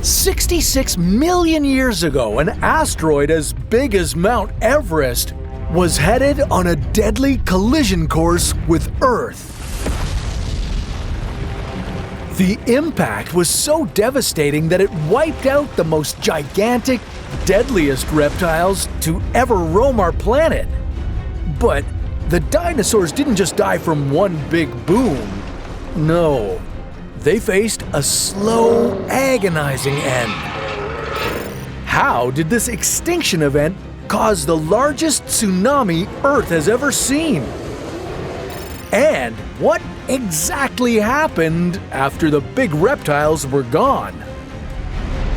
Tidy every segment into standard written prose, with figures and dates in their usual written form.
66 million years ago, an asteroid as big as Mount Everest was headed on a deadly collision course with Earth. The impact was so devastating that it wiped out the most gigantic, deadliest reptiles to ever roam our planet. But the dinosaurs didn't just die from one big boom. No, they faced a slow, agonizing end. How did this extinction event cause the largest tsunami Earth has ever seen? And what exactly happened after the big reptiles were gone?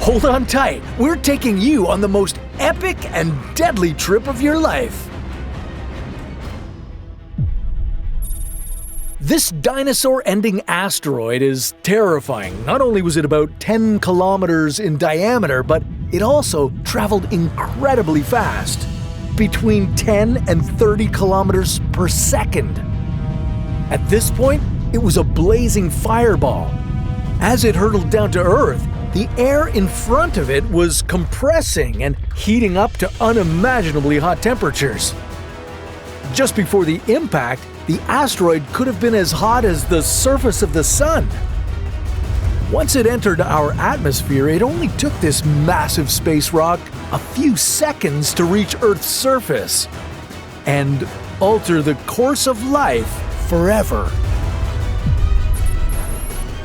Hold on tight, we're taking you on the most epic and deadly trip of your life. This dinosaur-ending asteroid is terrifying. Not only was it about 10 kilometers in diameter, but it also traveled incredibly fast, between 10 and 30 kilometers per second. At this point, it was a blazing fireball. As it hurtled down to Earth, the air in front of it was compressing and heating up to unimaginably hot temperatures. Just before the impact, the asteroid could have been as hot as the surface of the sun. Once it entered our atmosphere, it only took this massive space rock a few seconds to reach Earth's surface and alter the course of life forever.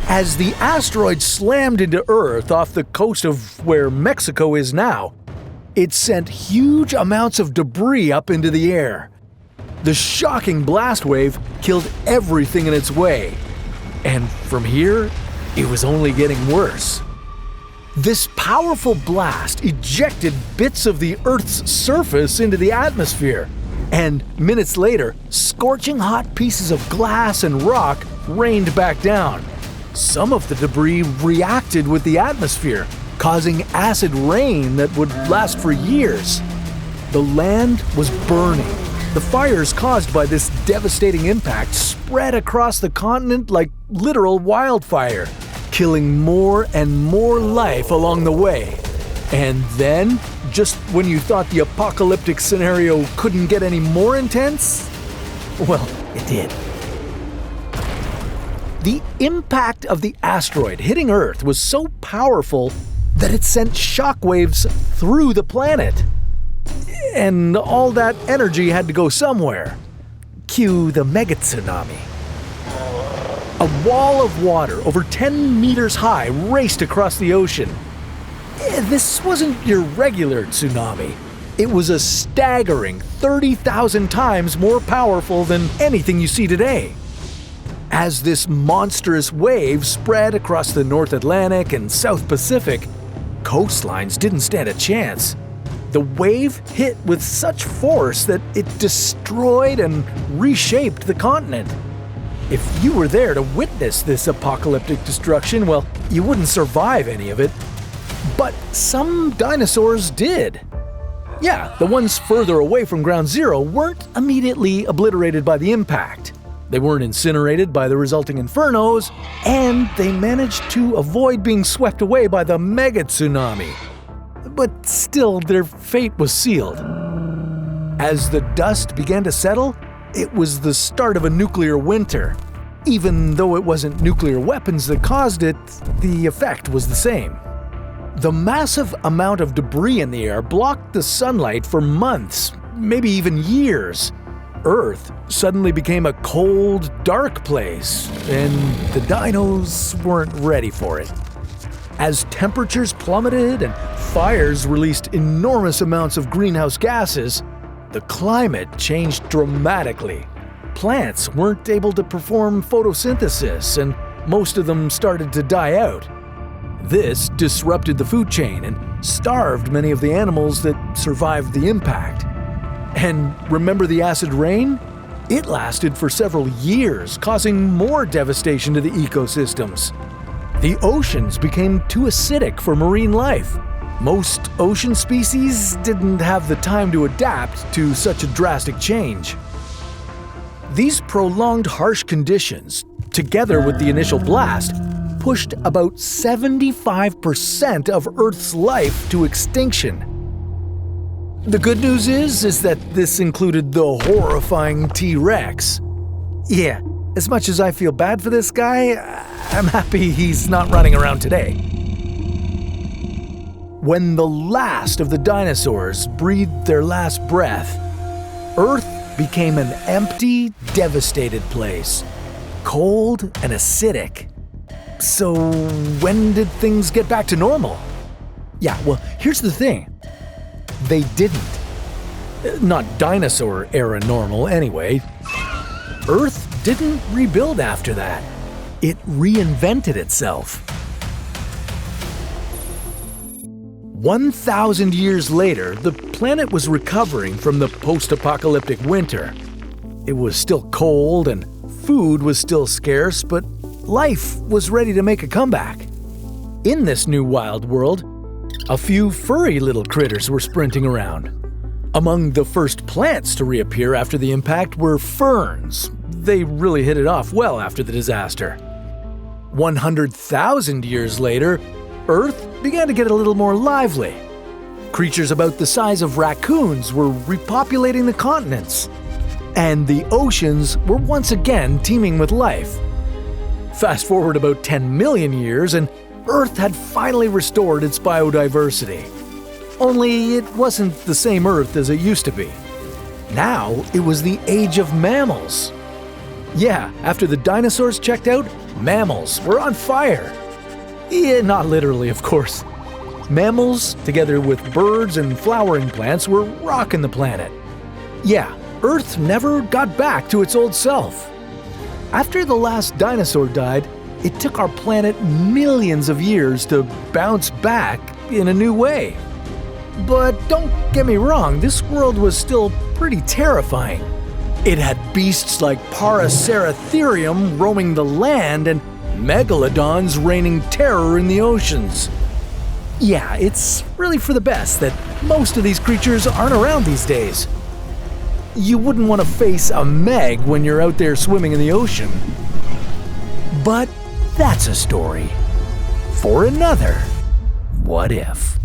As the asteroid slammed into Earth off the coast of where Mexico is now, it sent huge amounts of debris up into the air. The shocking blast wave killed everything in its way, and from here, it was only getting worse. This powerful blast ejected bits of the Earth's surface into the atmosphere, and minutes later, scorching hot pieces of glass and rock rained back down. Some of the debris reacted with the atmosphere, causing acid rain that would last for years. The land was burning. The fires caused by this devastating impact spread across the continent like literal wildfire, killing more and more life along the way. And then, just when you thought the apocalyptic scenario couldn't get any more intense, well, it did. The impact of the asteroid hitting Earth was so powerful that it sent shockwaves through the planet. And all that energy had to go somewhere. Cue the mega tsunami. A wall of water over 10 meters high raced across the ocean. This wasn't your regular tsunami. It was a staggering 30,000 times more powerful than anything you see today. As this monstrous wave spread across the North Atlantic and South Pacific, coastlines didn't stand a chance. The wave hit with such force that it destroyed and reshaped the continent. If you were there to witness this apocalyptic destruction, well, you wouldn't survive any of it. But some dinosaurs did. Yeah, the ones further away from Ground Zero weren't immediately obliterated by the impact. They weren't incinerated by the resulting infernos, and they managed to avoid being swept away by the mega tsunami. But still, their fate was sealed. As the dust began to settle, it was the start of a nuclear winter. Even though it wasn't nuclear weapons that caused it, the effect was the same. The massive amount of debris in the air blocked the sunlight for months, maybe even years. Earth suddenly became a cold, dark place, and the dinos weren't ready for it. As temperatures plummeted and fires released enormous amounts of greenhouse gases, the climate changed dramatically. Plants weren't able to perform photosynthesis, and most of them started to die out. This disrupted the food chain and starved many of the animals that survived the impact. And remember the acid rain? It lasted for several years, causing more devastation to the ecosystems. The oceans became too acidic for marine life. Most ocean species didn't have the time to adapt to such a drastic change. These prolonged harsh conditions, together with the initial blast, pushed about 75% of Earth's life to extinction. The good news is that this included the horrifying T-Rex. Yeah, as much as I feel bad for this guy, I'm happy he's not running around today. When the last of the dinosaurs breathed their last breath, Earth became an empty, devastated place, cold and acidic. So when did things get back to normal? Yeah, well, here's the thing. They didn't. Not dinosaur-era normal, anyway. Earth didn't rebuild after that. It reinvented itself. 1,000 years later, the planet was recovering from the post-apocalyptic winter. It was still cold and food was still scarce, but life was ready to make a comeback. In this new wild world, a few furry little critters were sprinting around. Among the first plants to reappear after the impact were ferns. They really hit it off well after the disaster. 100,000 years later, Earth began to get a little more lively. Creatures about the size of raccoons were repopulating the continents. And the oceans were once again teeming with life. Fast forward about 10 million years and Earth had finally restored its biodiversity. Only it wasn't the same Earth as it used to be. Now it was the age of mammals. Yeah, after the dinosaurs checked out, mammals were on fire. Yeah, not literally, of course. Mammals, together with birds and flowering plants, were rocking the planet. Yeah, Earth never got back to its old self. After the last dinosaur died, it took our planet millions of years to bounce back in a new way. But don't get me wrong, this world was still pretty terrifying. It had beasts like Paraceratherium roaming the land and megalodons raining terror in the oceans. Yeah, it's really for the best that most of these creatures aren't around these days. You wouldn't want to face a meg when you're out there swimming in the ocean. But that's a story for another What If.